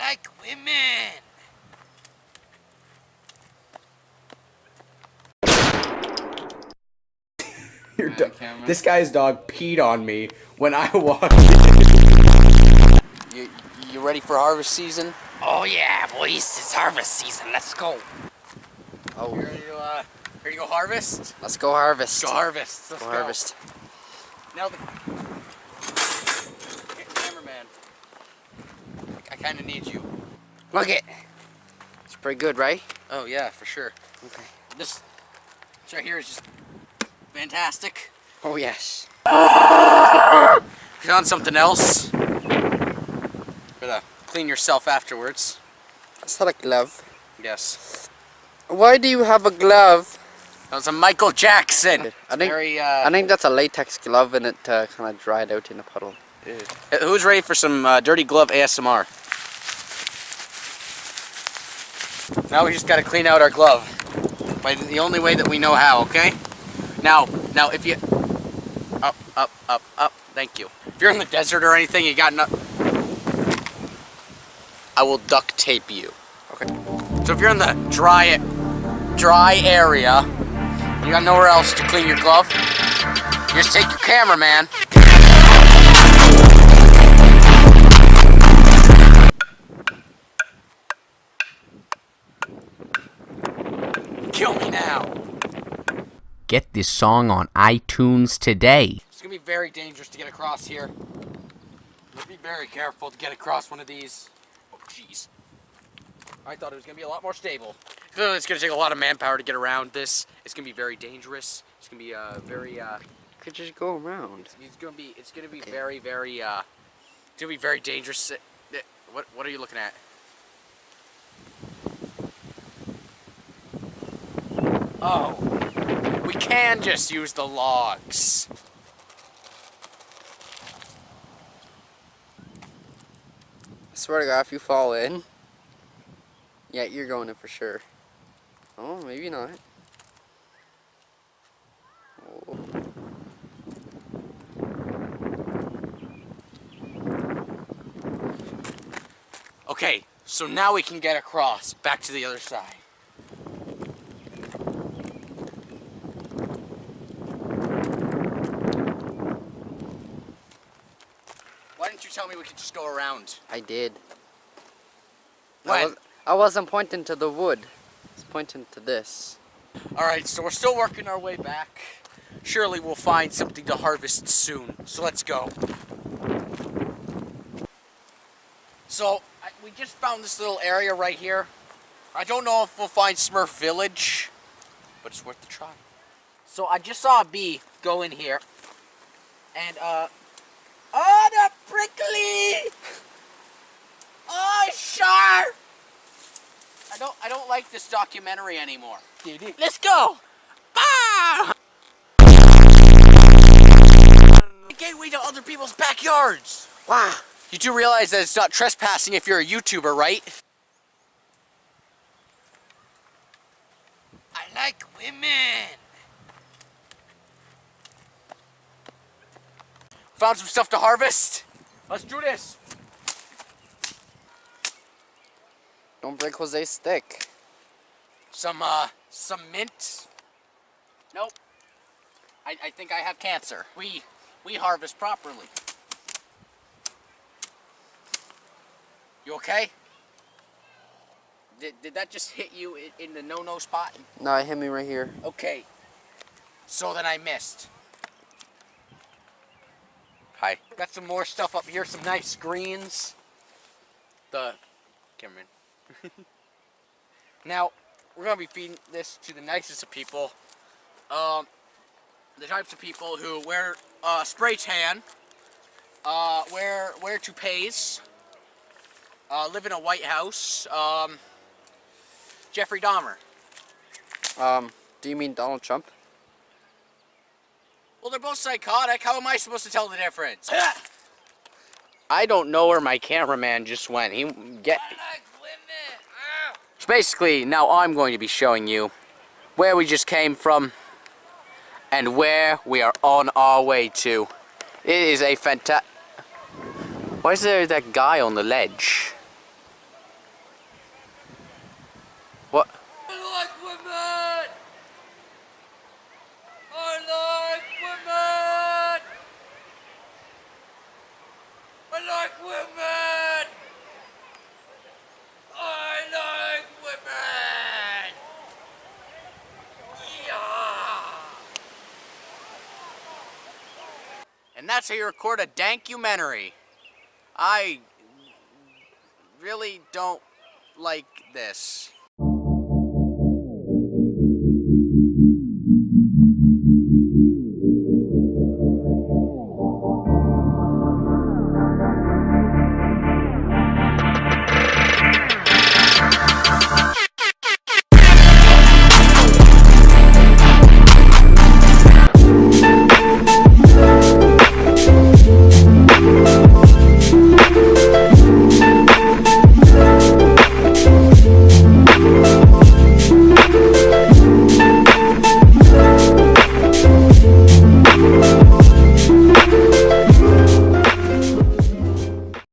like women. This guy's dog peed on me when I walked. You ready for harvest season? Oh yeah, boys, it's harvest season. Let's go. Oh. You ready to go harvest? Let's go harvest. Go harvest. Let's go harvest. Now the cameraman. I kind of need you. Look it. It's pretty good, right? Oh yeah, for sure. Okay. This right here is just fantastic. Oh yes. If you're on something else, gotta clean yourself afterwards. Is that a glove? Yes. Why do you have a glove? That was a Michael Jackson. I think that's a latex glove and it kind of dried out in a puddle. Who's ready for some dirty glove ASMR? Now we just gotta clean out our glove by the only way that we know how. Okay. Now if you up. Thank you. If you're in the desert or anything, you got I will duct tape you. Okay. So if you're in the dry area, you got nowhere else to clean your glove, you just take your camera, man. Kill me now. Get this song on iTunes today. It's gonna be very dangerous to get across here. Be very careful to get across one of these. Oh, jeez. I thought it was gonna be a lot more stable. Clearly, it's gonna take a lot of manpower to get around this. It's gonna be very dangerous. It's gonna be very. Could just go around. It's gonna be okay. Very. It's gonna be very dangerous. What are you looking at? Oh, we can just use the logs. I swear to God, if you fall in, yeah, you're going in for sure. Oh, maybe not. Oh. Okay, so now we can get across, back to the other side. Why didn't you tell me we could just go around? I did. When? I wasn't pointing to the wood. I was pointing to this. Alright, so we're still working our way back. Surely we'll find something to harvest soon. So let's go. So, we just found this little area right here. I don't know if we'll find Smurf Village, but it's worth the try. So I just saw a bee go in here. And, oh, the prickly! Oh, sharp! I don't like this documentary anymore. Let's go! Ah! The gateway to other people's backyards! Wow. You do realize that it's not trespassing if you're a YouTuber, right? I like women! Found some stuff to harvest? Let's do this! Don't break Jose's stick. Some mint? Nope. I think I have cancer. We harvest properly. You okay? Did that just hit you in the no-no spot? No, it hit me right here. Okay. So then I missed. Hi. Got some more stuff up here, some nice greens. The cameraman. Now, we're gonna be feeding this to the nicest of people. The types of people who wear spray tan, wear toupees, live in a White House. Jeffrey Dahmer. Do you mean Donald Trump? Well, they're both psychotic. How am I supposed to tell the difference? I don't know where my cameraman just went. So basically, now I'm going to be showing you where we just came from and where we are on our way to. It is a fantastic... Why is there that guy on the ledge? like women! I like women! Yeah! And that's how you record a dankumentary. I really don't like this.